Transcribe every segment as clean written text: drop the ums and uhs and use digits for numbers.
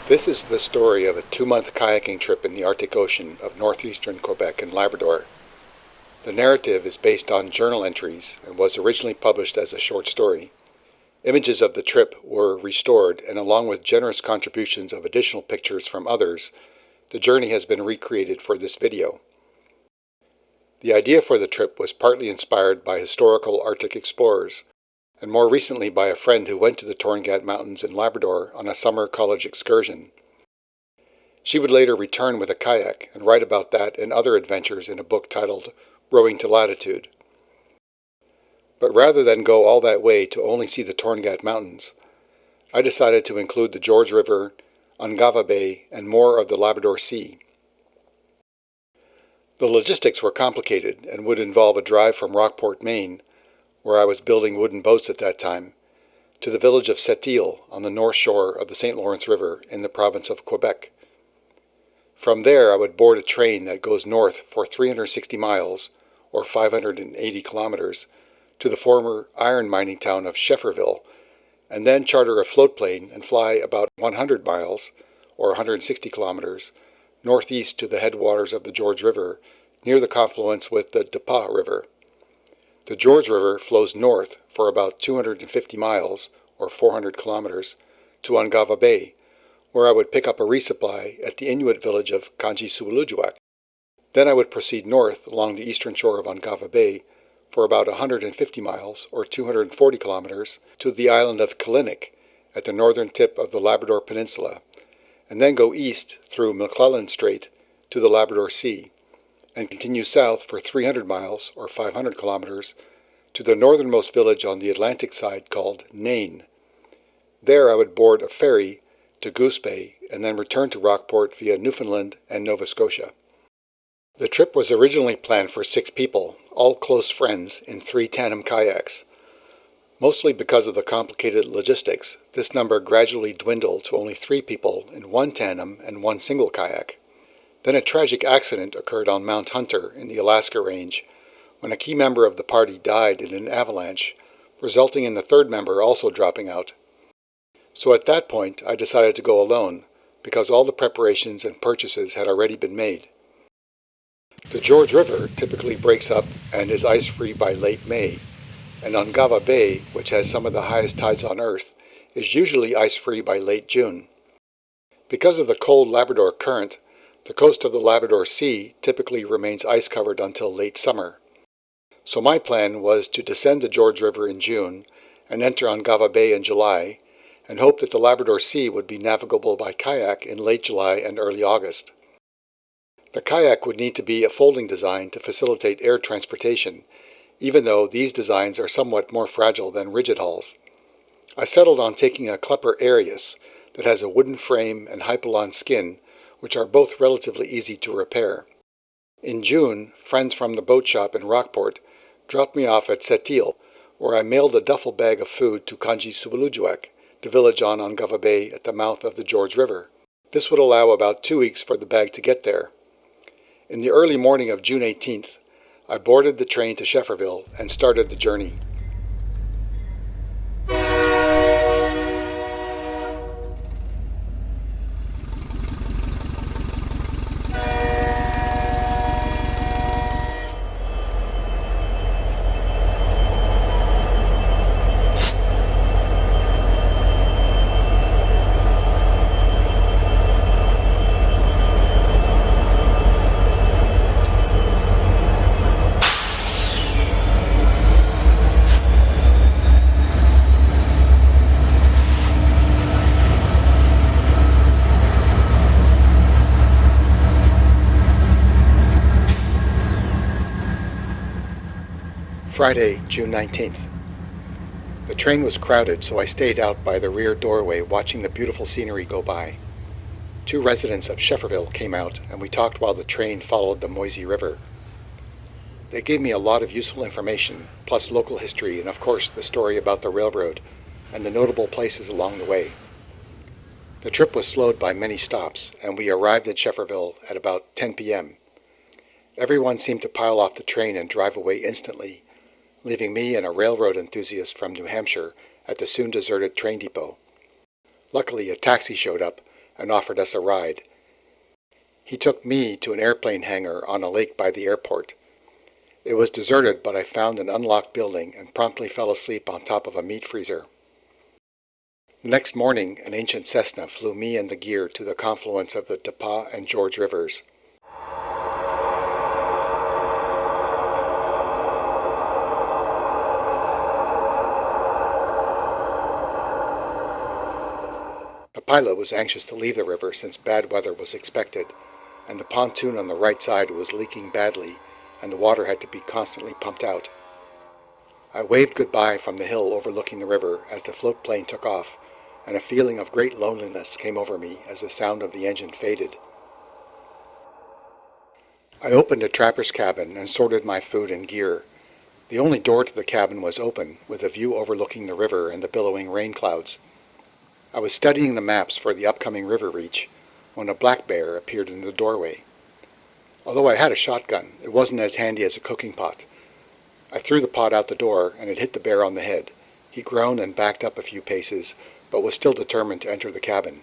This is the story of a 2-month kayaking trip in the Arctic Ocean of northeastern Quebec and Labrador. The narrative is based on journal entries and was originally published as a short story. Images of the trip were restored, and along with generous contributions of additional pictures from others, the journey has been recreated for this video. The idea for the trip was partly inspired by historical Arctic explorers, and more recently by a friend who went to the Torngat Mountains in Labrador on a summer college excursion. She would later return with a kayak and write about that and other adventures in a book titled Rowing to Latitude. But rather than go all that way to only see the Torngat Mountains, I decided to include the George River, Ungava Bay, and more of the Labrador Sea. The logistics were complicated and would involve a drive from Rockport, Maine, where I was building wooden boats at that time, to the village of Sept-Iles on the north shore of the St. Lawrence River in the province of Quebec. From there I would board a train that goes north for 360 miles, or 580 kilometers, to the former iron mining town of Schefferville, and then charter a float plane and fly about 100 miles, or 160 kilometers, northeast to the headwaters of the George River, near the confluence with the River. The George River flows north for about 250 miles, or 400 kilometers, to Ungava Bay, where I would pick up a resupply at the Inuit village of Kangiqsualujjuaq. Then I would proceed north along the eastern shore of Ungava Bay for about 150 miles, or 240 kilometers, to the island of Killiniq at the northern tip of the Labrador Peninsula, and then go east through McClelan Strait to the Labrador Sea, and continue south for 300 miles, or 500 kilometers, to the northernmost village on the Atlantic side called Nain. There I would board a ferry to Goose Bay and then return to Rockport via Newfoundland and Nova Scotia. The trip was originally planned for 6 people, all close friends, in 3 tandem kayaks. Mostly because of the complicated logistics, this number gradually dwindled to only 3 people in 1 tandem and 1 single kayak. Then a tragic accident occurred on Mount Hunter in the Alaska Range, when a key member of the party died in an avalanche, resulting in the 3rd member also dropping out. So at that point I decided to go alone, because all the preparations and purchases had already been made. The George River typically breaks up and is ice-free by late May, and Ungava Bay, which has some of the highest tides on Earth, is usually ice-free by late June. Because of the cold Labrador current, the coast of the Labrador Sea typically remains ice-covered until late summer. So my plan was to descend the George River in June and enter Ungava Bay in July, and hope that the Labrador Sea would be navigable by kayak in late July and early August. The kayak would need to be a folding design to facilitate air transportation, even though these designs are somewhat more fragile than rigid hulls. I settled on taking a Klepper Arius that has a wooden frame and hypalon skin, which are both relatively easy to repair. In June, friends from the boat shop in Rockport dropped me off at Sept-Iles, where I mailed a duffel bag of food to Kangiqsualujjuaq, the village on Ungava Bay at the mouth of the George River. This would allow about 2 weeks for the bag to get there. In the early morning of June 18th, I boarded the train to Schefferville and started the journey. Friday, June 19th. The train was crowded, so I stayed out by the rear doorway watching the beautiful scenery go by. 2 residents of Schefferville came out, and we talked while the train followed the Moisey River. They gave me a lot of useful information, plus local history and of course the story about the railroad and the notable places along the way. The trip was slowed by many stops, and we arrived at Schefferville at about 10 p.m. Everyone seemed to pile off the train and drive away instantly, leaving me and a railroad enthusiast from New Hampshire at the soon-deserted train depot. Luckily, a taxi showed up, and offered us a ride. He took me to an airplane hangar on a lake by the airport. It was deserted, but I found an unlocked building and promptly fell asleep on top of a meat freezer. The next morning, an ancient Cessna flew me and the gear to the confluence of the Dapa and George rivers. The pilot was anxious to leave the river since bad weather was expected, and the pontoon on the right side was leaking badly, and the water had to be constantly pumped out. I waved goodbye from the hill overlooking the river as the float plane took off, and a feeling of great loneliness came over me as the sound of the engine faded. I opened a trapper's cabin and sorted my food and gear. The only door to the cabin was open, with a view overlooking the river and the billowing rain clouds. I was studying the maps for the upcoming river reach when a black bear appeared in the doorway. Although I had a shotgun, it wasn't as handy as a cooking pot. I threw the pot out the door, and it hit the bear on the head. He groaned and backed up a few paces, but was still determined to enter the cabin.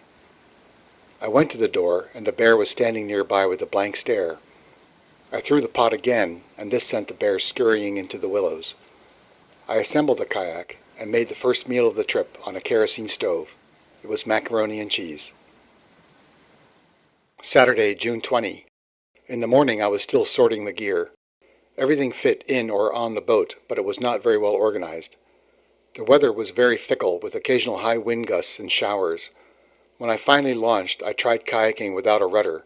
I went to the door, and the bear was standing nearby with a blank stare. I threw the pot again, and this sent the bear scurrying into the willows. I assembled the kayak and made the first meal of the trip on a kerosene stove. It was macaroni and cheese. Saturday, June 20. In the morning I was still sorting the gear. Everything fit in or on the boat, but it was not very well organized. The weather was very fickle, with occasional high wind gusts and showers. When I finally launched, I tried kayaking without a rudder,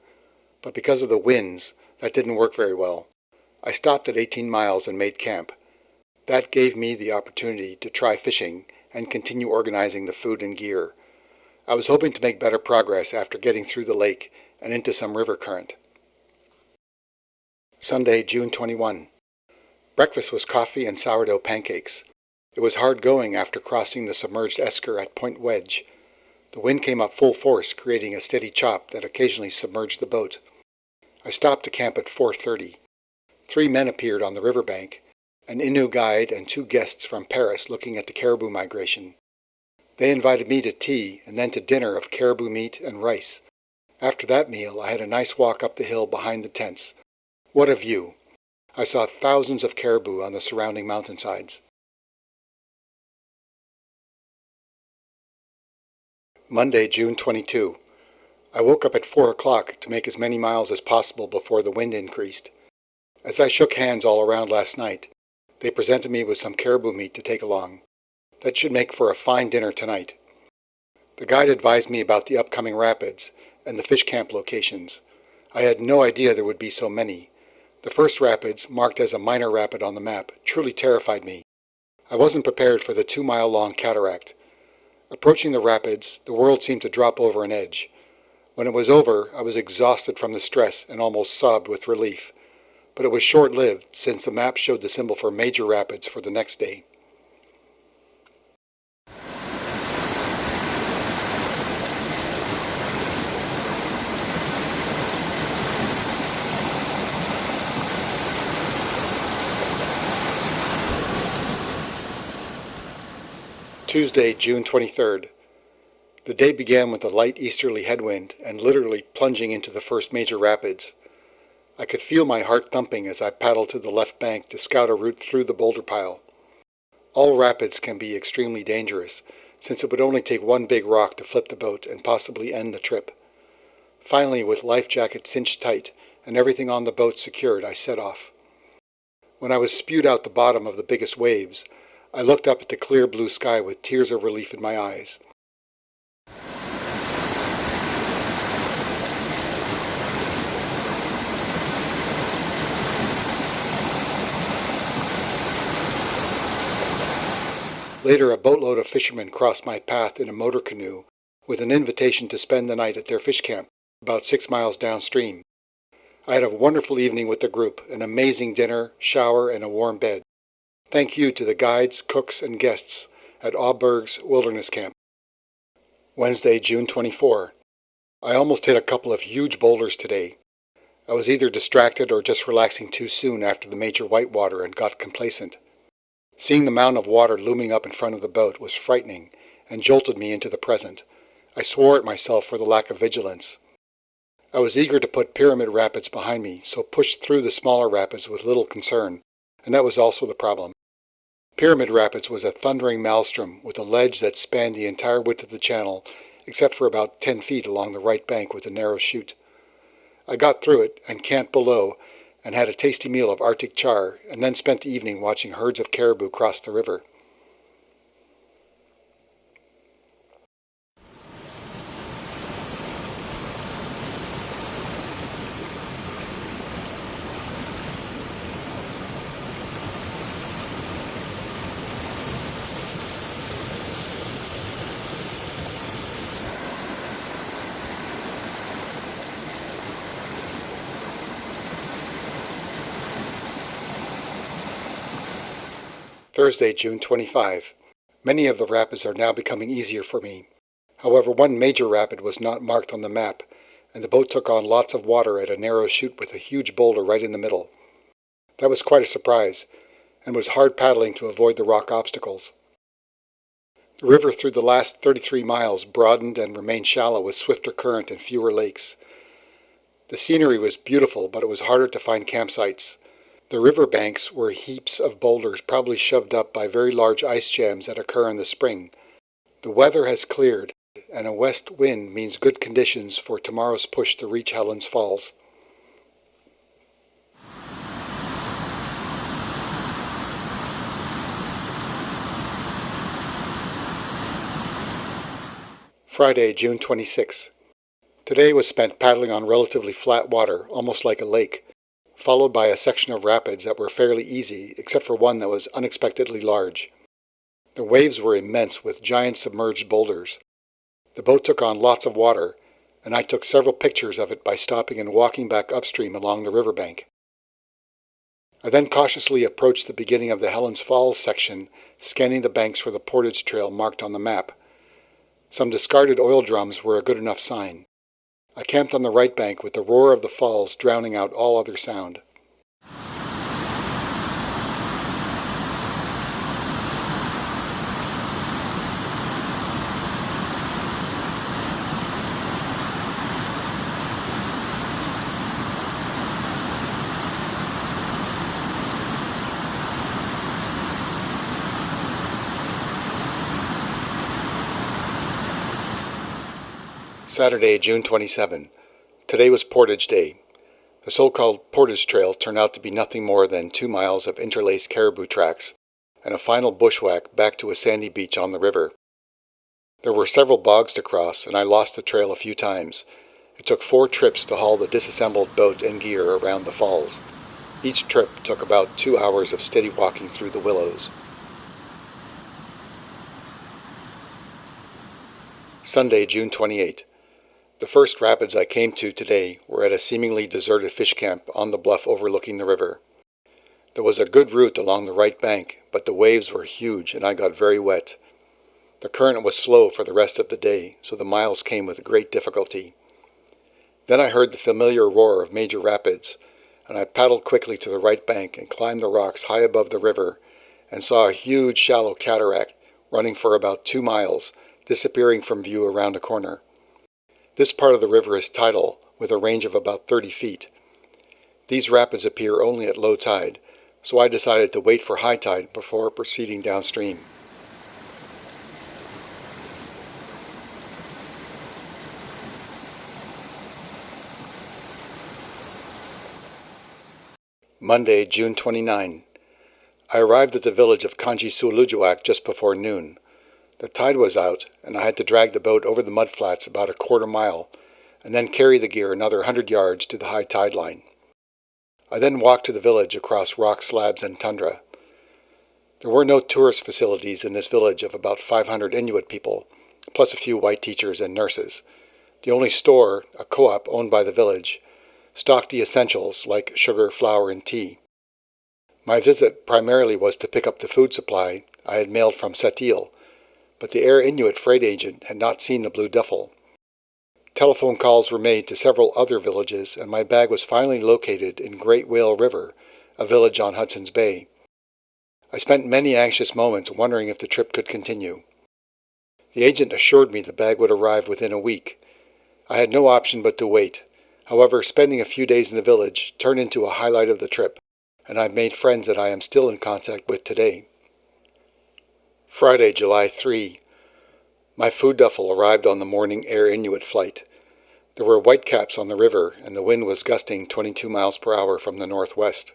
but because of the winds, that didn't work very well. I stopped at 18 miles and made camp. That gave me the opportunity to try fishing and continue organizing the food and gear. I was hoping to make better progress after getting through the lake and into some river current. Sunday, June 21. Breakfast was coffee and sourdough pancakes. It was hard going after crossing the submerged esker at Point Wedge. The wind came up full force, creating a steady chop that occasionally submerged the boat. I stopped to camp at 4:30. 3 men appeared on the riverbank, an Inuit guide and 2 guests from Paris looking at the caribou migration. They invited me to tea and then to dinner of caribou meat and rice. After that meal, I had a nice walk up the hill behind the tents. What a view! I saw thousands of caribou on the surrounding mountainsides. Monday, June 22. I woke up at 4 o'clock to make as many miles as possible before the wind increased. As I shook hands all around last night, they presented me with some caribou meat to take along. That should make for a fine dinner tonight. The guide advised me about the upcoming rapids and the fish camp locations. I had no idea there would be so many. The first rapids, marked as a minor rapid on the map, truly terrified me. I wasn't prepared for the 2-mile-long cataract. Approaching the rapids, the world seemed to drop over an edge. When it was over, I was exhausted from the stress and almost sobbed with relief. But it was short-lived, since the map showed the symbol for major rapids for the next day. Tuesday, June 23rd. The day began with a light easterly headwind and literally plunging into the first major rapids. I could feel my heart thumping as I paddled to the left bank to scout a route through the boulder pile. All rapids can be extremely dangerous, since it would only take one big rock to flip the boat and possibly end the trip. Finally, with life jacket cinched tight and everything on the boat secured, I set off. When I was spewed out the bottom of the biggest waves, I looked up at the clear blue sky with tears of relief in my eyes. Later, a boatload of fishermen crossed my path in a motor canoe with an invitation to spend the night at their fish camp, about 6 miles downstream. I had a wonderful evening with the group, an amazing dinner, shower, and a warm bed. Thank you to the guides, cooks, and guests at Auberg's Wilderness Camp. Wednesday, June 24. I almost hit a couple of huge boulders today. I was either distracted or just relaxing too soon after the major whitewater and got complacent. Seeing the mountain of water looming up in front of the boat was frightening and jolted me into the present. I swore at myself for the lack of vigilance. I was eager to put Pyramid Rapids behind me, so pushed through the smaller rapids with little concern, and that was also the problem. Pyramid Rapids was a thundering maelstrom with a ledge that spanned the entire width of the channel, except for about 10 feet along the right bank with a narrow chute. I got through it and camped below and had a tasty meal of Arctic char, and then spent the evening watching herds of caribou cross the river. Thursday, June 25. Many of the rapids are now becoming easier for me. However, one major rapid was not marked on the map, and the boat took on lots of water at a narrow chute with a huge boulder right in the middle. That was quite a surprise, and was hard paddling to avoid the rock obstacles. The river through the last 33 miles broadened and remained shallow with swifter current and fewer lakes. The scenery was beautiful, but it was harder to find campsites. The river banks were heaps of boulders probably shoved up by very large ice jams that occur in the spring. The weather has cleared, and a west wind means good conditions for tomorrow's push to reach Helen's Falls. Friday, June 26. Today was spent paddling on relatively flat water, almost like a lake, followed by a section of rapids that were fairly easy, except for one that was unexpectedly large. The waves were immense with giant submerged boulders. The boat took on lots of water, and I took several pictures of it by stopping and walking back upstream along the riverbank. I then cautiously approached the beginning of the Helen's Falls section, scanning the banks for the portage trail marked on the map. Some discarded oil drums were a good enough sign. I camped on the right bank with the roar of the falls drowning out all other sound. Saturday, June 27. Today was Portage Day. The so-called Portage Trail turned out to be nothing more than 2 miles of interlaced caribou tracks and a final bushwhack back to a sandy beach on the river. There were several bogs to cross, and I lost the trail a few times. It took 4 trips to haul the disassembled boat and gear around the falls. Each trip took about 2 hours of steady walking through the willows. Sunday, June 28. The first rapids I came to today were at a seemingly deserted fish camp on the bluff overlooking the river. There was a good route along the right bank, but the waves were huge and I got very wet. The current was slow for the rest of the day, so the miles came with great difficulty. Then I heard the familiar roar of major rapids, and I paddled quickly to the right bank and climbed the rocks high above the river and saw a huge shallow cataract running for about 2 miles, disappearing from view around a corner. This part of the river is tidal, with a range of about 30 feet. These rapids appear only at low tide, so I decided to wait for high tide before proceeding downstream. Monday, June 29. I arrived at the village of Kangiqsualujjuaq just before noon. The tide was out, and I had to drag the boat over the mudflats about a quarter mile, and then carry the gear another 100 yards to the high tide line. I then walked to the village across rock slabs and tundra. There were no tourist facilities in this village of about 500 Inuit people, plus a few white teachers and nurses. The only store, a co-op owned by the village, stocked the essentials like sugar, flour, and tea. My visit primarily was to pick up the food supply I had mailed from Sept-Iles, but the Air Inuit freight agent had not seen the blue duffel. Telephone calls were made to several other villages, and my bag was finally located in Great Whale River, a village on Hudson's Bay. I spent many anxious moments wondering if the trip could continue. The agent assured me the bag would arrive within a week. I had no option but to wait. However, spending a few days in the village turned into a highlight of the trip, and I've made friends that I am still in contact with today. Friday, July 3. My food duffel arrived on the morning Air Inuit flight. There were whitecaps on the river, and the wind was gusting 22 miles per hour from the northwest.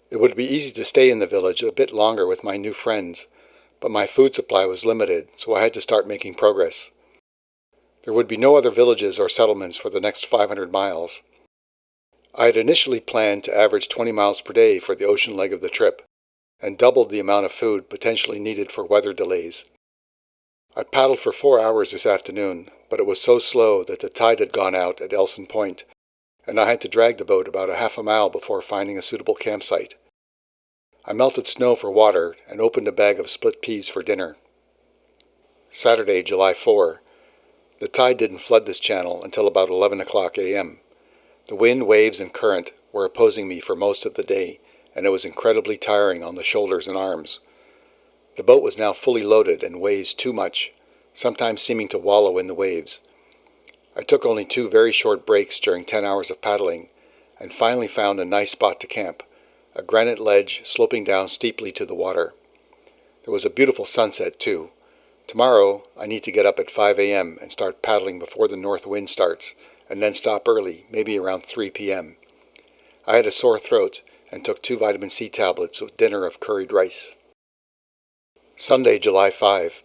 It would be easy to stay in the village a bit longer with my new friends, but my food supply was limited, so I had to start making progress. There would be no other villages or settlements for the next 500 miles. I had initially planned to average 20 miles per day for the ocean leg of the trip, and doubled the amount of food potentially needed for weather delays. I paddled for 4 hours this afternoon, but it was so slow that the tide had gone out at Elson Point, and I had to drag the boat about a half a mile before finding a suitable campsite. I melted snow for water and opened a bag of split peas for dinner. Saturday, July 4. The tide didn't flood this channel until about 11 o'clock a.m. The wind, waves, and current were opposing me for most of the day, and it was incredibly tiring on the shoulders and arms. The boat was now fully loaded and weighs too much, sometimes seeming to wallow in the waves. I took only 2 very short breaks during 10 hours of paddling, and finally found a nice spot to camp, a granite ledge sloping down steeply to the water. There was a beautiful sunset, too. Tomorrow, I need to get up at 5 a.m. and start paddling before the north wind starts, and then stop early, maybe around 3 p.m. I had a sore throat and took 2 vitamin C tablets with dinner of curried rice. Sunday, July 5.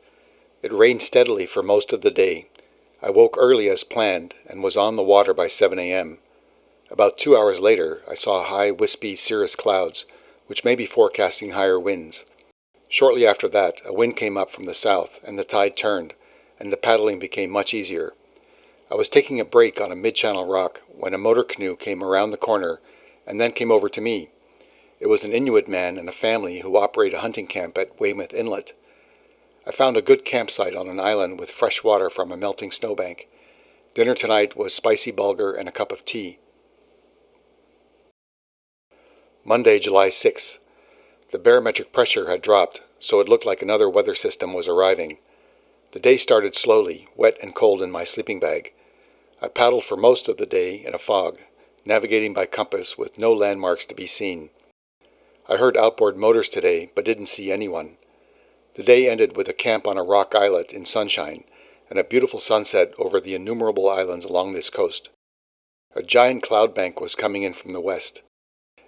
It rained steadily for most of the day. I woke early as planned and was on the water by 7 a.m. About 2 hours later, I saw high, wispy cirrus clouds, which may be forecasting higher winds. Shortly after that, a wind came up from the south, and the tide turned, and the paddling became much easier. I was taking a break on a mid-channel rock when a motor canoe came around the corner and then came over to me. It was an Inuit man and a family who operate a hunting camp at Weymouth Inlet. I found a good campsite on an island with fresh water from a melting snowbank. Dinner tonight was spicy bulgur and a cup of tea. Monday, July 6. The barometric pressure had dropped, so it looked like another weather system was arriving. The day started slowly, wet and cold in my sleeping bag. I paddled for most of the day in a fog, navigating by compass with no landmarks to be seen. I heard outboard motors today, but didn't see anyone. The day ended with a camp on a rock islet in sunshine, and a beautiful sunset over the innumerable islands along this coast. A giant cloud bank was coming in from the west.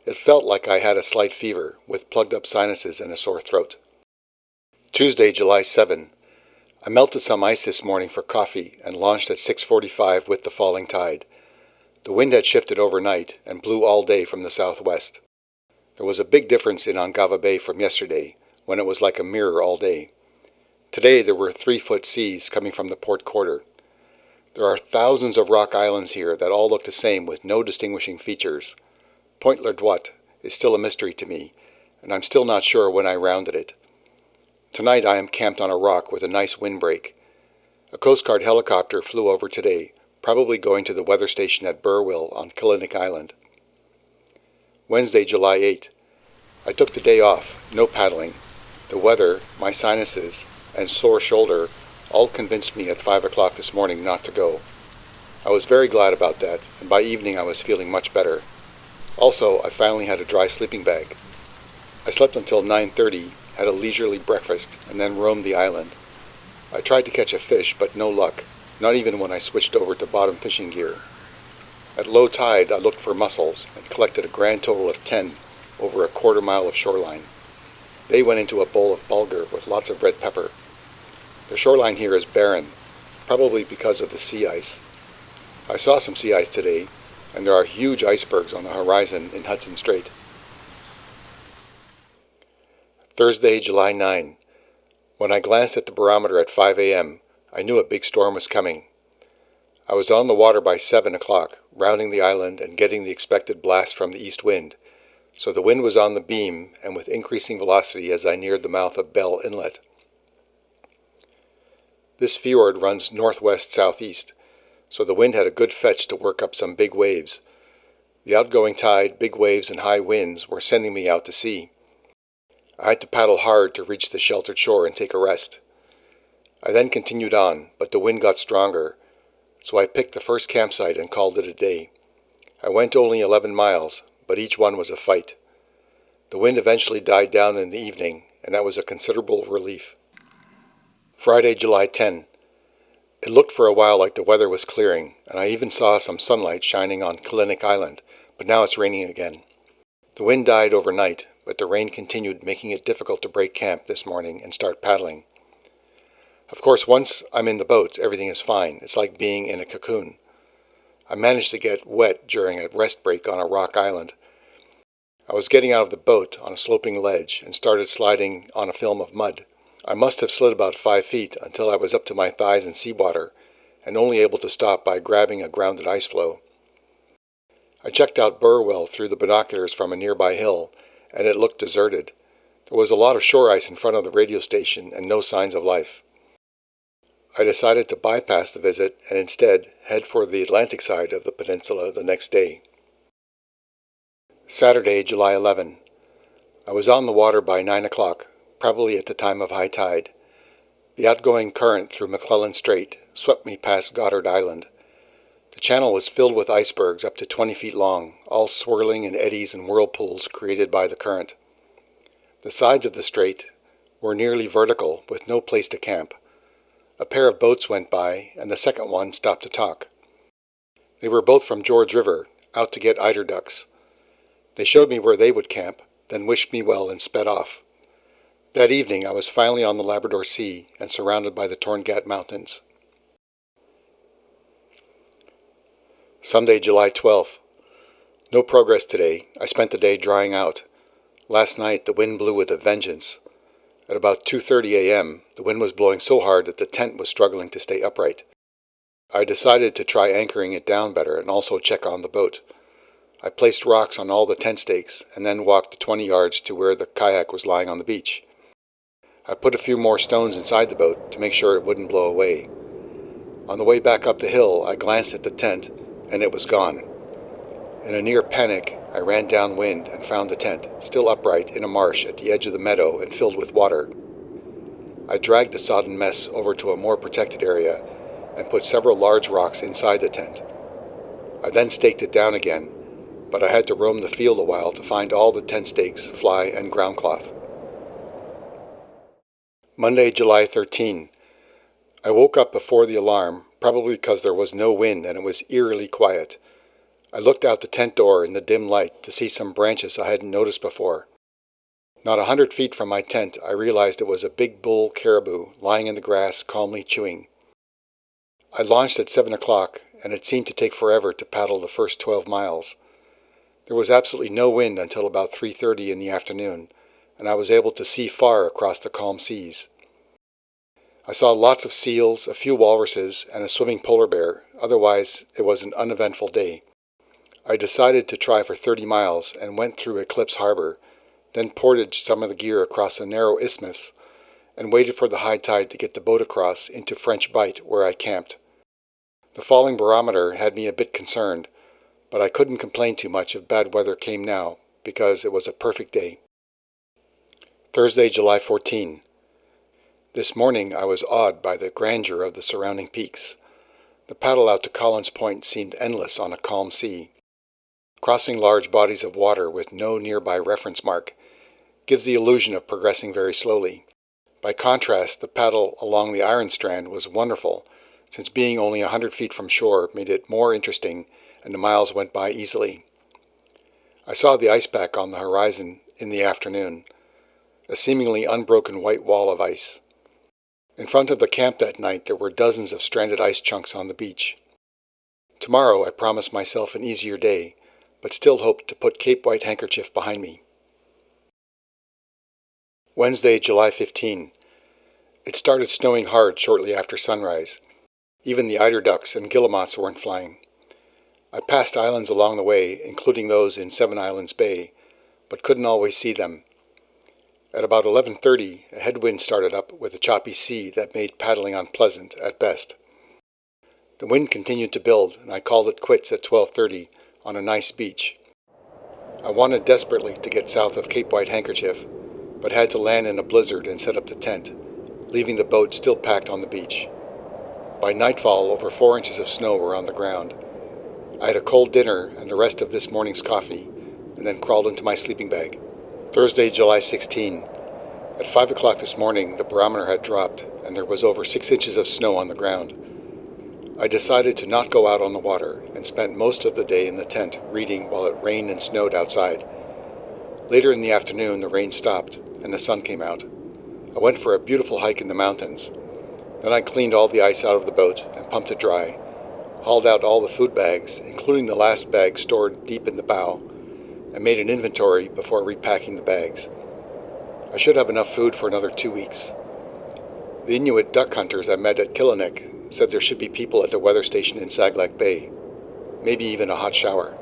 It felt like I had a slight fever, with plugged-up sinuses and a sore throat. Tuesday, July 7. I melted some ice this morning for coffee and launched at 6:45 with the falling tide. The wind had shifted overnight and blew all day from the southwest. There was a big difference in Ungava Bay from yesterday, when it was like a mirror all day. Today there were 3-foot seas coming from the port quarter. There are thousands of rock islands here that all look the same with no distinguishing features. Point Lerduat is still a mystery to me, and I'm still not sure when I rounded it. Tonight I am camped on a rock with a nice windbreak. A Coast Guard helicopter flew over today, probably going to the weather station at Burwell on Killiniq Island. Wednesday, July 8. I took the day off, no paddling. The weather, my sinuses, and sore shoulder all convinced me at 5 o'clock this morning not to go. I was very glad about that, and by evening I was feeling much better. Also, I finally had a dry sleeping bag. I slept until 9:30, had a leisurely breakfast, and then roamed the island. I tried to catch a fish, but no luck, not even when I switched over to bottom fishing gear. At low tide, I looked for mussels and collected a grand total of 10 over a quarter mile of shoreline. They went into a bowl of bulgur with lots of red pepper. The shoreline here is barren, probably because of the sea ice. I saw some sea ice today, and there are huge icebergs on the horizon in Hudson Strait. Thursday, July 9. When I glanced at the barometer at 5 a.m., I knew a big storm was coming. I was on the water by 7 o'clock, rounding the island and getting the expected blast from the east wind, so the wind was on the beam and with increasing velocity as I neared the mouth of Bell Inlet. This fjord runs northwest-southeast, so the wind had a good fetch to work up some big waves. The outgoing tide, big waves, and high winds were sending me out to sea. I had to paddle hard to reach the sheltered shore and take a rest. I then continued on, but the wind got stronger, so I picked the first campsite and called it a day. I went only 11 miles, but each one was a fight. The wind eventually died down in the evening, and that was a considerable relief. Friday, July 10. It looked for a while like the weather was clearing, and I even saw some sunlight shining on Killiniq Island, but now it's raining again. The wind died overnight, but the rain continued, making it difficult to break camp this morning and start paddling. Of course, once I'm in the boat, everything is fine. It's like being in a cocoon. I managed to get wet during a rest break on a rock island. I was getting out of the boat on a sloping ledge and started sliding on a film of mud. I must have slid about 5 feet until I was up to my thighs in seawater and only able to stop by grabbing a grounded ice floe. I checked out Burwell through the binoculars from a nearby hill, and it looked deserted. There was a lot of shore ice in front of the radio station and no signs of life. I decided to bypass the visit and instead head for the Atlantic side of the peninsula the next day. Saturday, July 11. I was on the water by 9 o'clock, probably at the time of high tide. The outgoing current through McClelan Strait swept me past Goddard Island. The channel was filled with icebergs up to 20 feet long, all swirling in eddies and whirlpools created by the current. The sides of the strait were nearly vertical, with no place to camp. A pair of boats went by, and the second one stopped to talk. They were both from George River, out to get eider ducks. They showed me where they would camp, then wished me well and sped off. That evening I was finally on the Labrador Sea and surrounded by the Torngat Mountains. Sunday, July 12th. No progress today. I spent the day drying out. Last night the wind blew with a vengeance. At about 2:30 a.m., the wind was blowing so hard that the tent was struggling to stay upright. I decided to try anchoring it down better and also check on the boat. I placed rocks on all the tent stakes and then walked 20 yards to where the kayak was lying on the beach. I put a few more stones inside the boat to make sure it wouldn't blow away. On the way back up the hill, I glanced at the tent, and it was gone. In a near panic, I ran downwind and found the tent, still upright in a marsh at the edge of the meadow and filled with water. I dragged the sodden mess over to a more protected area and put several large rocks inside the tent. I then staked it down again, but I had to roam the field a while to find all the tent stakes, fly, and ground cloth. Monday, July 13. I woke up before the alarm, probably because there was no wind and it was eerily quiet. I looked out the tent door in the dim light to see some branches I hadn't noticed before. Not 100 feet from my tent, I realized it was a big bull caribou lying in the grass, calmly chewing. I launched at 7 o'clock, and it seemed to take forever to paddle the first 12 miles. There was absolutely no wind until about 3:30 in the afternoon, and I was able to see far across the calm seas. I saw lots of seals, a few walruses, and a swimming polar bear. Otherwise, it was an uneventful day. I decided to try for 30 miles and went through Eclipse Harbor, then portaged some of the gear across a narrow isthmus and waited for the high tide to get the boat across into French Bight, where I camped. The falling barometer had me a bit concerned, but I couldn't complain too much if bad weather came now, because it was a perfect day. Thursday, July 14. This morning I was awed by the grandeur of the surrounding peaks. The paddle out to Collins Point seemed endless on a calm sea. Crossing large bodies of water with no nearby reference mark gives the illusion of progressing very slowly. By contrast, the paddle along the Iron Strand was wonderful, since being only 100 feet from shore made it more interesting and the miles went by easily. I saw the ice pack on the horizon in the afternoon, a seemingly unbroken white wall of ice. In front of the camp that night there were dozens of stranded ice chunks on the beach. Tomorrow I promised myself an easier day, but still hoped to put Cape White Handkerchief behind me. Wednesday, July 15. It started snowing hard shortly after sunrise. Even the eider ducks and guillemots weren't flying. I passed islands along the way, including those in Sept-Iles Bay, but couldn't always see them. At about 11:30, a headwind started up with a choppy sea that made paddling unpleasant at best. The wind continued to build, and I called it quits at 12:30 on a nice beach. I wanted desperately to get south of Cape White Handkerchief, but had to land in a blizzard and set up the tent, leaving the boat still packed on the beach. By nightfall, over 4 inches of snow were on the ground. I had a cold dinner and the rest of this morning's coffee, and then crawled into my sleeping bag. Thursday, July 16. At 5 o'clock this morning, the barometer had dropped, and there was over 6 inches of snow on the ground. I decided to not go out on the water, and spent most of the day in the tent reading while it rained and snowed outside. Later in the afternoon, the rain stopped, and the sun came out. I went for a beautiful hike in the mountains. Then I cleaned all the ice out of the boat and pumped it dry, hauled out all the food bags, including the last bag stored deep in the bow, and made an inventory before repacking the bags. I should have enough food for another 2 weeks. The Inuit duck hunters I met at Killiniq said there should be people at the weather station in Saglek Bay, maybe even a hot shower.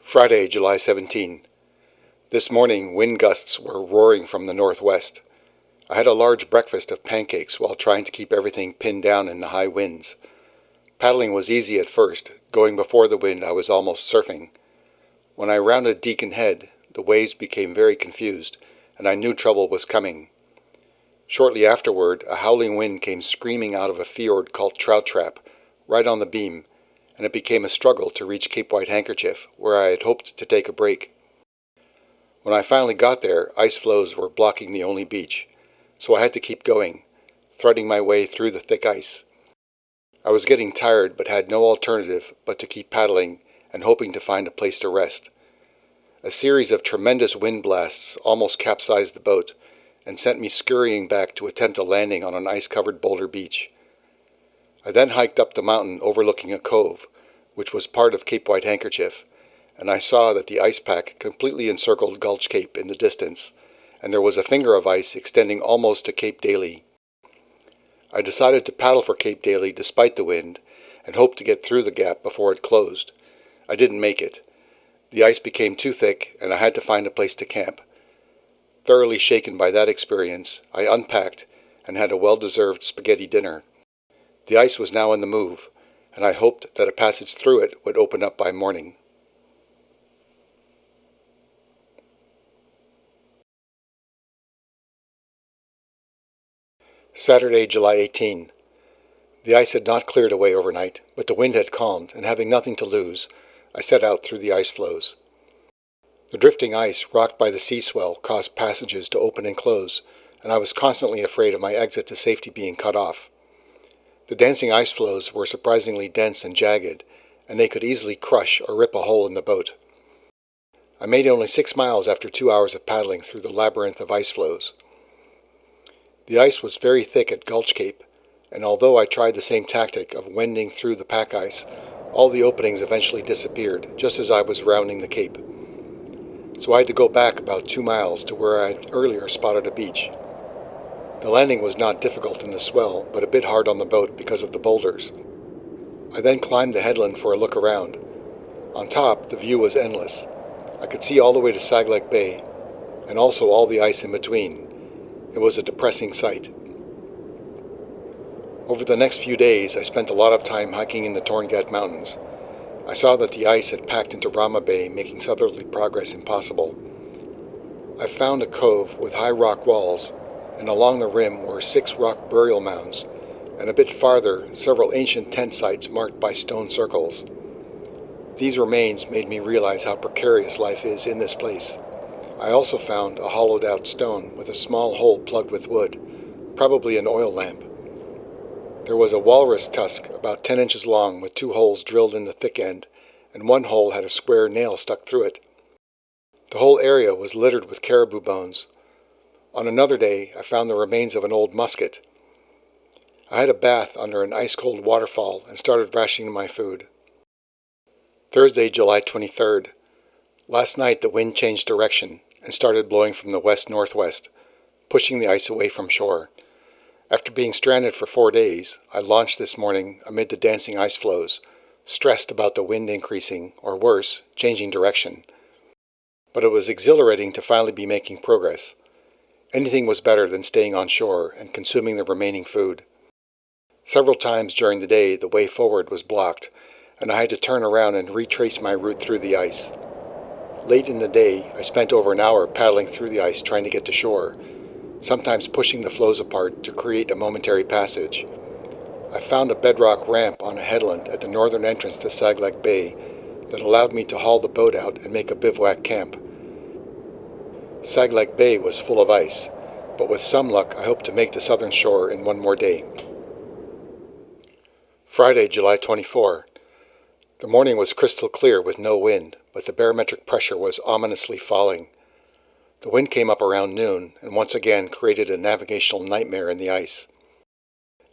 Friday, July 17. This morning, wind gusts were roaring from the northwest. I had a large breakfast of pancakes while trying to keep everything pinned down in the high winds. Paddling was easy at first. Going before the wind, I was almost surfing. When I rounded Deacon Head, the waves became very confused, and I knew trouble was coming. Shortly afterward, a howling wind came screaming out of a fjord called Trout Trap, right on the beam, and it became a struggle to reach Cape White Handkerchief, where I had hoped to take a break. When I finally got there, ice floes were blocking the only beach, so I had to keep going, threading my way through the thick ice. I was getting tired but had no alternative but to keep paddling and hoping to find a place to rest. A series of tremendous wind blasts almost capsized the boat and sent me scurrying back to attempt a landing on an ice-covered boulder beach. I then hiked up the mountain overlooking a cove, which was part of Cape White Handkerchief, and I saw that the ice pack completely encircled Gulch Cape in the distance, and there was a finger of ice extending almost to Cape Daly. I decided to paddle for Cape Daly despite the wind, and hoped to get through the gap before it closed. I didn't make it. The ice became too thick, and I had to find a place to camp. Thoroughly shaken by that experience, I unpacked and had a well-deserved spaghetti dinner. The ice was now in the move, and I hoped that a passage through it would open up by morning. Saturday, July 18. The ice had not cleared away overnight, but the wind had calmed, and having nothing to lose, I set out through the ice floes. The drifting ice, rocked by the sea swell, caused passages to open and close, and I was constantly afraid of my exit to safety being cut off. The dancing ice floes were surprisingly dense and jagged, and they could easily crush or rip a hole in the boat. I made only 6 miles after 2 hours of paddling through the labyrinth of ice floes. The ice was very thick at Gulch Cape, and although I tried the same tactic of wending through the pack ice, all the openings eventually disappeared just as I was rounding the cape. So I had to go back about 2 miles to where I had earlier spotted a beach. The landing was not difficult in the swell, but a bit hard on the boat because of the boulders. I then climbed the headland for a look around. On top, the view was endless. I could see all the way to Saglek Bay, and also all the ice in between. It was a depressing sight. Over the next few days, I spent a lot of time hiking in the Torngat Mountains. I saw that the ice had packed into Ungava Bay, making southerly progress impossible. I found a cove with high rock walls, and along the rim were 6 rock burial mounds, and a bit farther, several ancient tent sites marked by stone circles. These remains made me realize how precarious life is in this place. I also found a hollowed-out stone with a small hole plugged with wood, probably an oil lamp. There was a walrus tusk about 10 inches long with 2 holes drilled in the thick end, and one hole had a square nail stuck through it. The whole area was littered with caribou bones. On another day, I found the remains of an old musket. I had a bath under an ice-cold waterfall and started rationing my food. Thursday, July 23rd. Last night the wind changed direction and started blowing from the west-northwest, pushing the ice away from shore. After being stranded for 4 days, I launched this morning amid the dancing ice floes, stressed about the wind increasing, or worse, changing direction. But it was exhilarating to finally be making progress. Anything was better than staying on shore and consuming the remaining food. Several times during the day the way forward was blocked, and I had to turn around and retrace my route through the ice. Late in the day, I spent over an hour paddling through the ice trying to get to shore, sometimes pushing the floes apart to create a momentary passage. I found a bedrock ramp on a headland at the northern entrance to Saglek Bay that allowed me to haul the boat out and make a bivouac camp. Saglek Bay was full of ice, but with some luck I hope to make the southern shore in one more day. Friday, July 24. The morning was crystal clear with no wind, but the barometric pressure was ominously falling. The wind came up around noon and once again created a navigational nightmare in the ice.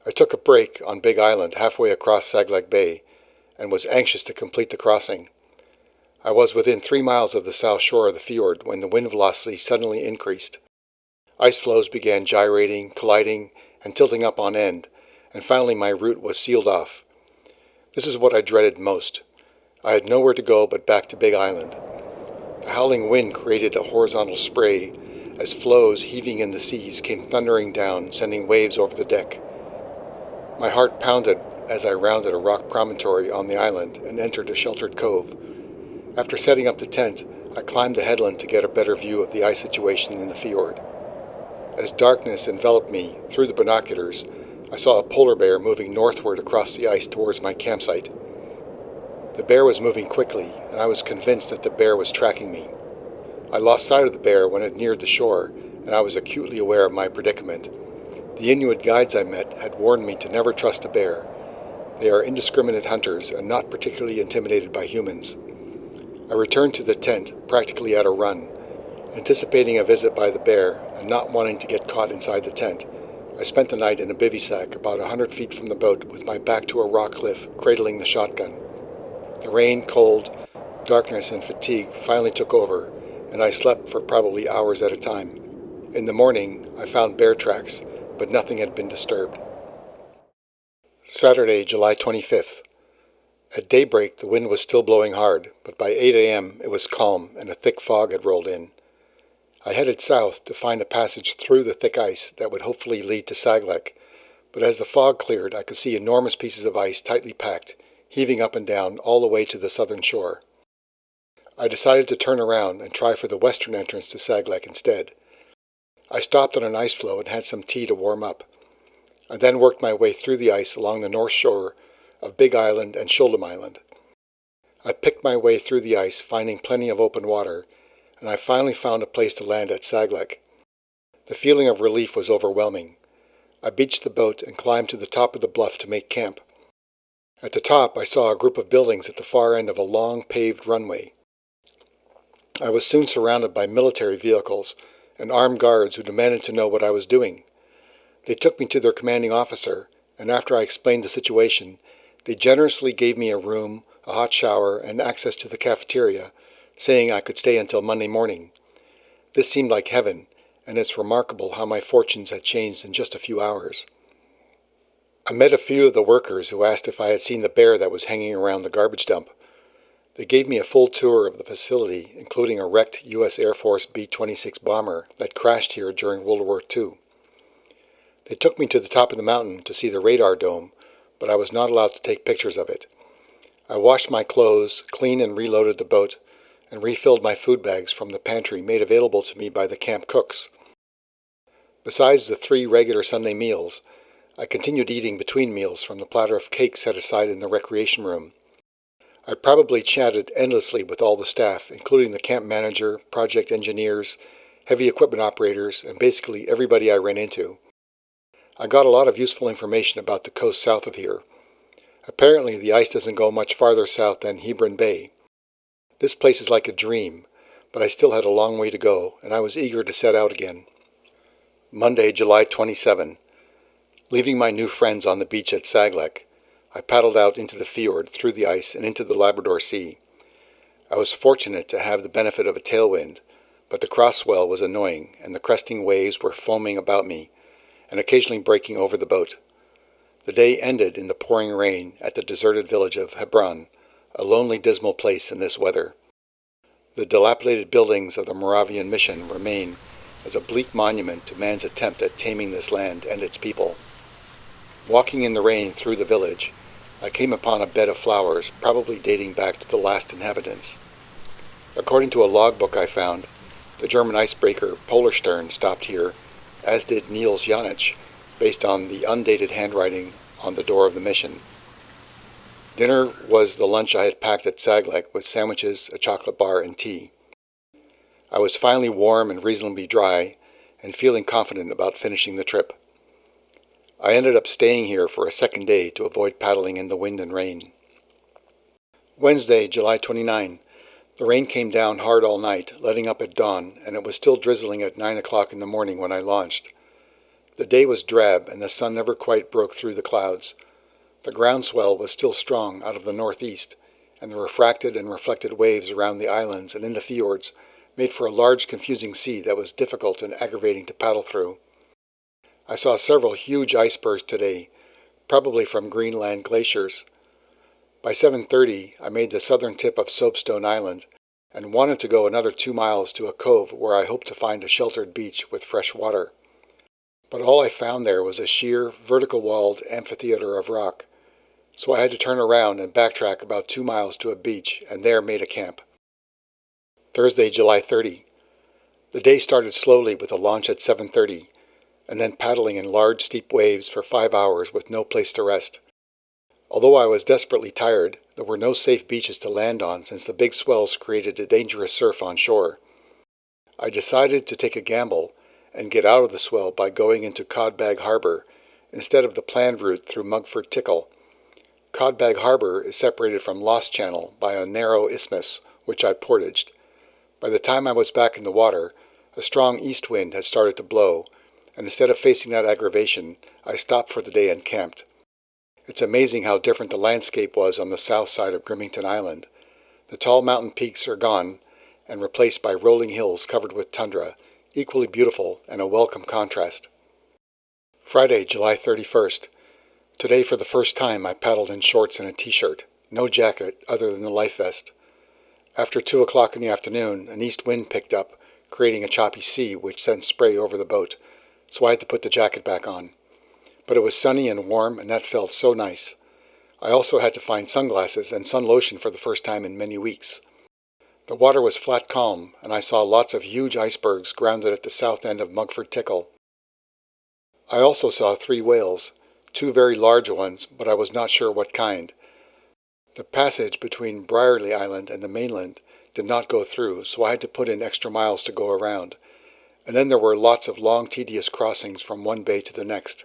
I took a break on Big Island halfway across Saglek Bay and was anxious to complete the crossing. I was within 3 miles of the south shore of the fjord when the wind velocity suddenly increased. Ice floes began gyrating, colliding, and tilting up on end, and finally my route was sealed off. This is what I dreaded most. I had nowhere to go but back to Big Island. The howling wind created a horizontal spray as floes heaving in the seas came thundering down, sending waves over the deck. My heart pounded as I rounded a rock promontory on the island and entered a sheltered cove. After setting up the tent, I climbed the headland to get a better view of the ice situation in the fjord. As darkness enveloped me through the binoculars, I saw a polar bear moving northward across the ice towards my campsite. The bear was moving quickly, and I was convinced that the bear was tracking me. I lost sight of the bear when it neared the shore, and I was acutely aware of my predicament. The Inuit guides I met had warned me to never trust a bear. They are indiscriminate hunters and not particularly intimidated by humans. I returned to the tent, practically at a run. Anticipating a visit by the bear and not wanting to get caught inside the tent, I spent the night in a bivy sack about 100 feet from the boat with my back to a rock cliff, cradling the shotgun. The rain, cold, darkness, and fatigue finally took over, and I slept for probably hours at a time. In the morning, I found bear tracks, but nothing had been disturbed. Saturday, July 25th. At daybreak, the wind was still blowing hard, but by 8 a.m. it was calm and a thick fog had rolled in. I headed south to find a passage through the thick ice that would hopefully lead to Saglek, but as the fog cleared, I could see enormous pieces of ice tightly packed, heaving up and down all the way to the southern shore. I decided to turn around and try for the western entrance to Saglek instead. I stopped on an ice floe and had some tea to warm up. I then worked my way through the ice along the north shore of Big Island and Shuldam Island. I picked my way through the ice, finding plenty of open water, and I finally found a place to land at Saglek. The feeling of relief was overwhelming. I beached the boat and climbed to the top of the bluff to make camp. At the top, I saw a group of buildings at the far end of a long paved runway. I was soon surrounded by military vehicles and armed guards who demanded to know what I was doing. They took me to their commanding officer, and after I explained the situation, they generously gave me a room, a hot shower, and access to the cafeteria, saying I could stay until Monday morning. This seemed like heaven, and it's remarkable how my fortunes had changed in just a few hours. I met a few of the workers who asked if I had seen the bear that was hanging around the garbage dump. They gave me a full tour of the facility, including a wrecked U.S. Air Force B-26 bomber that crashed here during World War II. They took me to the top of the mountain to see the radar dome, but I was not allowed to take pictures of it. I washed my clothes, cleaned and reloaded the boat, and refilled my food bags from the pantry made available to me by the camp cooks. Besides the 3 regular Sunday meals, I continued eating between meals from the platter of cake set aside in the recreation room. I probably chatted endlessly with all the staff, including the camp manager, project engineers, heavy equipment operators, and basically everybody I ran into. I got a lot of useful information about the coast south of here. Apparently the ice doesn't go much farther south than Hebron Bay. This place is like a dream, but I still had a long way to go, and I was eager to set out again. Monday, July 27. Leaving my new friends on the beach at Saglek, I paddled out into the fjord, through the ice, and into the Labrador Sea. I was fortunate to have the benefit of a tailwind, but the cross-swell was annoying, and the cresting waves were foaming about me, and occasionally breaking over the boat. The day ended in the pouring rain at the deserted village of Hebron, a lonely, dismal place in this weather. The dilapidated buildings of the Moravian mission remain as a bleak monument to man's attempt at taming this land and its people. Walking in the rain through the village, I came upon a bed of flowers, probably dating back to the last inhabitants. According to a logbook I found, the German icebreaker Polarstern stopped here as did Niels Janich, based on the undated handwriting on the door of the mission. Dinner was the lunch I had packed at Saglek with sandwiches, a chocolate bar, and tea. I was finally warm and reasonably dry, and feeling confident about finishing the trip. I ended up staying here for a second day to avoid paddling in the wind and rain. Wednesday, July 29. The rain came down hard all night, letting up at dawn, and it was still drizzling at 9 o'clock in the morning when I launched. The day was drab, and the sun never quite broke through the clouds. The groundswell was still strong out of the northeast, and the refracted and reflected waves around the islands and in the fjords made for a large confusing sea that was difficult and aggravating to paddle through. I saw several huge icebergs today, probably from Greenland glaciers. By 7:30, I made the southern tip of Soapstone Island and wanted to go another 2 miles to a cove where I hoped to find a sheltered beach with fresh water. But all I found there was a sheer, vertical-walled amphitheater of rock, so I had to turn around and backtrack about 2 miles to a beach and there made a camp. Thursday, July 30. The day started slowly with a launch at 7:30, and then paddling in large, steep waves for 5 hours with no place to rest. Although I was desperately tired, there were no safe beaches to land on since the big swells created a dangerous surf on shore. I decided to take a gamble and get out of the swell by going into Codbag Harbor instead of the planned route through Mugford Tickle. Codbag Harbor is separated from Lost Channel by a narrow isthmus, which I portaged. By the time I was back in the water, a strong east wind had started to blow, and instead of facing that aggravation, I stopped for the day and camped. It's amazing how different the landscape was on the south side of Grimmington Island. The tall mountain peaks are gone and replaced by rolling hills covered with tundra, equally beautiful and a welcome contrast. Friday, July 31st. Today for the first time I paddled in shorts and a t-shirt, no jacket other than the life vest. After 2 o'clock in the afternoon, an east wind picked up, creating a choppy sea which sent spray over the boat, so I had to put the jacket back on. But it was sunny and warm, and that felt so nice. I also had to find sunglasses and sun lotion for the first time in many weeks. The water was flat calm, and I saw lots of huge icebergs grounded at the south end of Mugford Tickle. I also saw 3 whales, 2 very large ones, but I was not sure what kind. The passage between Brierley Island and the mainland did not go through, so I had to put in extra miles to go around. And then there were lots of long, tedious crossings from one bay to the next.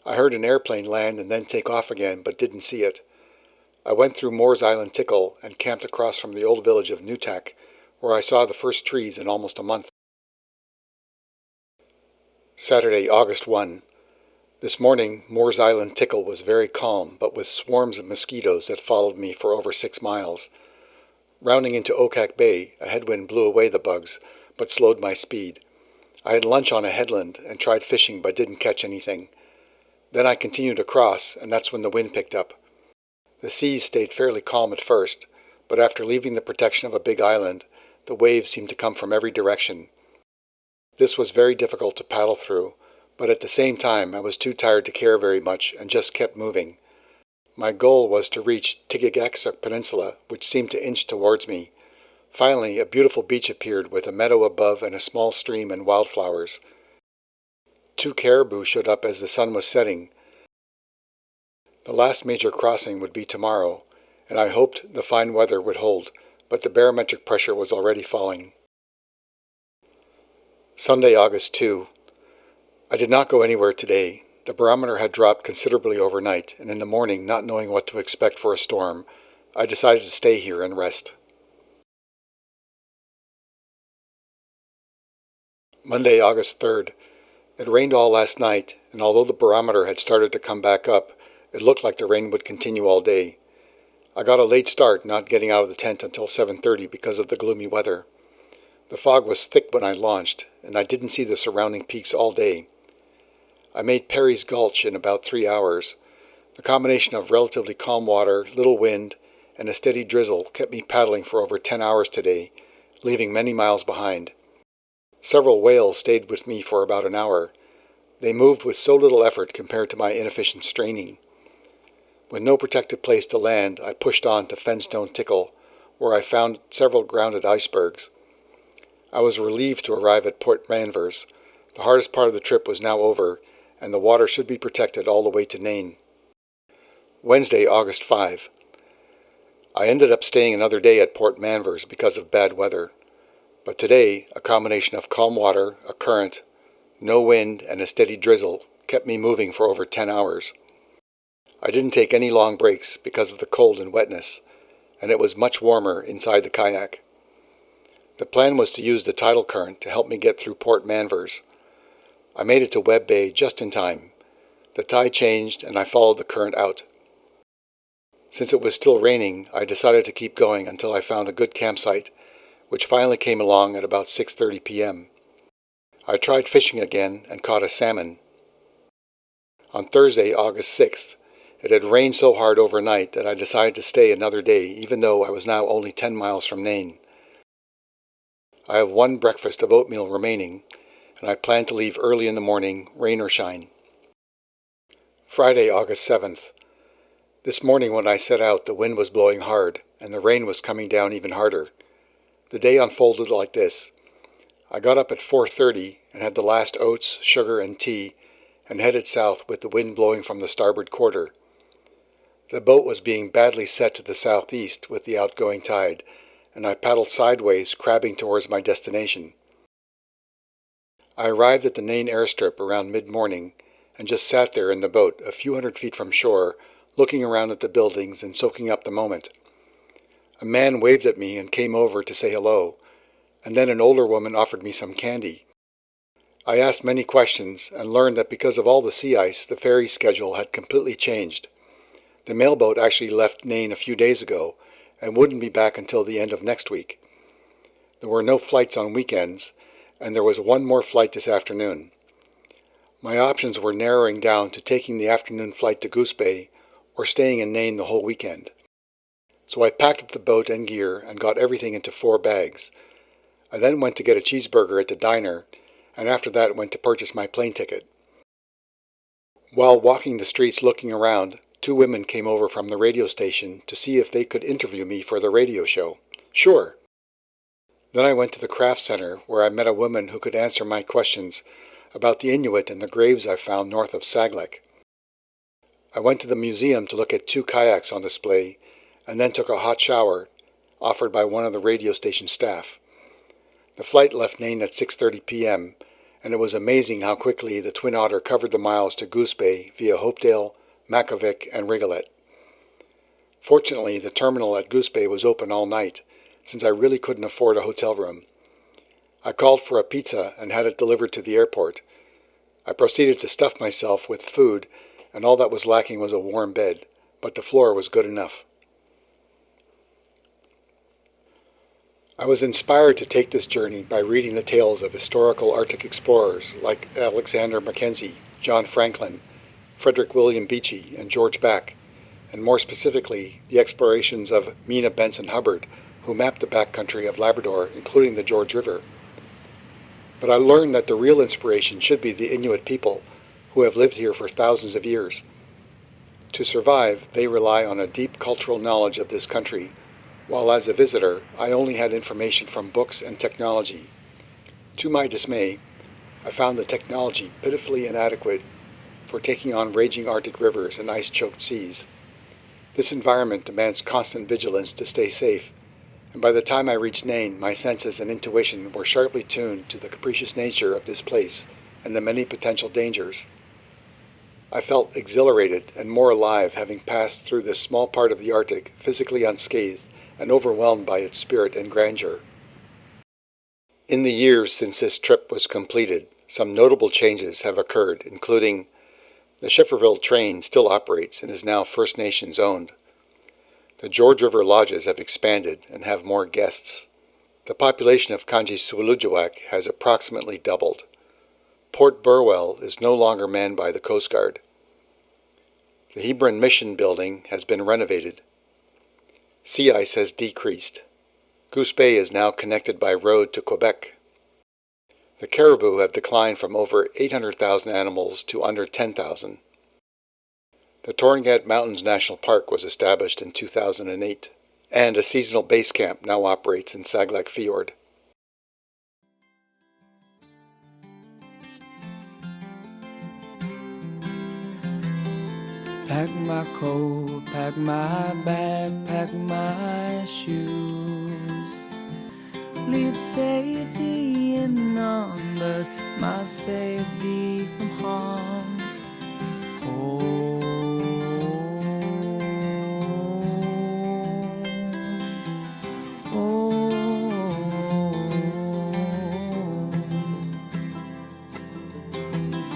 I heard an airplane land and then take off again, but didn't see it. I went through Moore's Island Tickle and camped across from the old village of Newtack, where I saw the first trees in almost a month. Saturday, August 1. This morning, Moore's Island Tickle was very calm, but with swarms of mosquitoes that followed me for over 6 miles. Rounding into Okac Bay, a headwind blew away the bugs, but slowed my speed. I had lunch on a headland and tried fishing, but didn't catch anything. Then I continued across, and that's when the wind picked up. The seas stayed fairly calm at first, but after leaving the protection of a big island, the waves seemed to come from every direction. This was very difficult to paddle through, but at the same time I was too tired to care very much and just kept moving. My goal was to reach Kangiqsualujjuaq Peninsula, which seemed to inch towards me. Finally, a beautiful beach appeared with a meadow above and a small stream and wildflowers. 2 caribou showed up as the sun was setting. The last major crossing would be tomorrow, and I hoped the fine weather would hold, but the barometric pressure was already falling. Sunday, August 2. I did not go anywhere today. The barometer had dropped considerably overnight, and in the morning, not knowing what to expect for a storm, I decided to stay here and rest. Monday, August 3rd. It rained all last night, and although the barometer had started to come back up, it looked like the rain would continue all day. I got a late start, not getting out of the tent until 7:30 because of the gloomy weather. The fog was thick when I launched, and I didn't see the surrounding peaks all day. I made Perry's Gulch in about 3 hours. The combination of relatively calm water, little wind, and a steady drizzle kept me paddling for over 10 hours today, leaving many miles behind. Several whales stayed with me for about an hour. They moved with so little effort compared to my inefficient straining. With no protected place to land, I pushed on to Fenstone Tickle, where I found several grounded icebergs. I was relieved to arrive at Port Manvers. The hardest part of the trip was now over, and the water should be protected all the way to Nain. Wednesday, August 5. I ended up staying another day at Port Manvers because of bad weather. But today, a combination of calm water, a current, no wind, and a steady drizzle kept me moving for over 10 hours. I didn't take any long breaks because of the cold and wetness, and it was much warmer inside the kayak. The plan was to use the tidal current to help me get through Port Manvers. I made it to Webb Bay just in time. The tide changed and I followed the current out. Since it was still raining, I decided to keep going until I found a good campsite, which finally came along at about 6:30 p.m. I tried fishing again and caught a salmon. On Thursday, August 6th, it had rained so hard overnight that I decided to stay another day, even though I was now only 10 miles from Nain. I have one breakfast of oatmeal remaining, and I plan to leave early in the morning, rain or shine. Friday, August 7th. This morning when I set out, the wind was blowing hard, and the rain was coming down even harder. The day unfolded like this. I got up at 4:30 and had the last oats, sugar, and tea, and headed south with the wind blowing from the starboard quarter. The boat was being badly set to the southeast with the outgoing tide, and I paddled sideways, crabbing towards my destination. I arrived at the Nain airstrip around mid-morning and just sat there in the boat a few hundred feet from shore, looking around at the buildings and soaking up the moment. A man waved at me and came over to say hello, and then an older woman offered me some candy. I asked many questions and learned that because of all the sea ice, the ferry schedule had completely changed. The mailboat actually left Nain a few days ago and wouldn't be back until the end of next week. There were no flights on weekends, and there was one more flight this afternoon. My options were narrowing down to taking the afternoon flight to Goose Bay or staying in Nain the whole weekend. So I packed up the boat and gear and got everything into 4 bags. I then went to get a cheeseburger at the diner, and after that went to purchase my plane ticket. While walking the streets looking around, 2 women came over from the radio station to see if they could interview me for the radio show. Sure. Then I went to the craft center where I met a woman who could answer my questions about the Inuit and the graves I found north of Saglek. I went to the museum to look at 2 kayaks on display and then took a hot shower offered by one of the radio station staff. The flight left Nain at 6:30 p.m., and it was amazing how quickly the Twin Otter covered the miles to Goose Bay via Hopedale, Makivik, and Rigolet. Fortunately, the terminal at Goose Bay was open all night, since I really couldn't afford a hotel room. I called for a pizza and had it delivered to the airport. I proceeded to stuff myself with food, and all that was lacking was a warm bed, but the floor was good enough. I was inspired to take this journey by reading the tales of historical Arctic explorers like Alexander Mackenzie, John Franklin, Frederick William Beechey, and George Back, and more specifically, the explorations of Mina Benson Hubbard, who mapped the backcountry of Labrador, including the George River. But I learned that the real inspiration should be the Inuit people, who have lived here for thousands of years. To survive, they rely on a deep cultural knowledge of this country, while as a visitor, I only had information from books and technology. To my dismay, I found the technology pitifully inadequate for taking on raging Arctic rivers and ice-choked seas. This environment demands constant vigilance to stay safe, and by the time I reached Nain, my senses and intuition were sharply tuned to the capricious nature of this place and the many potential dangers. I felt exhilarated and more alive having passed through this small part of the Arctic physically unscathed and overwhelmed by its spirit and grandeur. In the years since this trip was completed, some notable changes have occurred, including the Schefferville train still operates and is now First Nations owned. The George River lodges have expanded and have more guests. The population of Kangiqsualujjuaq has approximately doubled. Port Burwell is no longer manned by the Coast Guard. The Hebron Mission building has been renovated. Sea ice has decreased. Goose Bay is now connected by road to Quebec. The caribou have declined from over 800,000 animals to under 10,000. The Torngat Mountains National Park was established in 2008, and a seasonal base camp now operates in Saglek Fjord. Pack my coat, pack my bag, pack my shoes. Leave safety in numbers, my safety from harm.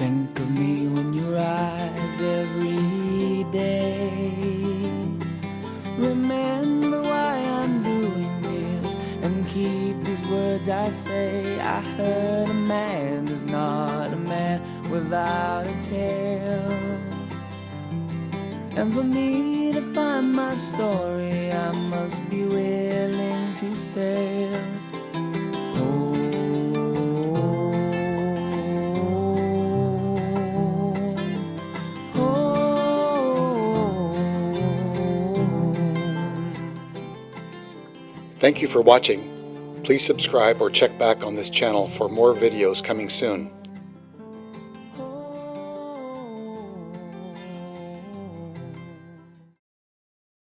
Think of me when you rise every day. Remember why I'm doing this, and keep these words I say. I heard a man is not a man without a tail. And for me to find my story, I must be willing to fail. Thank you for watching. Please subscribe or check back on this channel for more videos coming soon.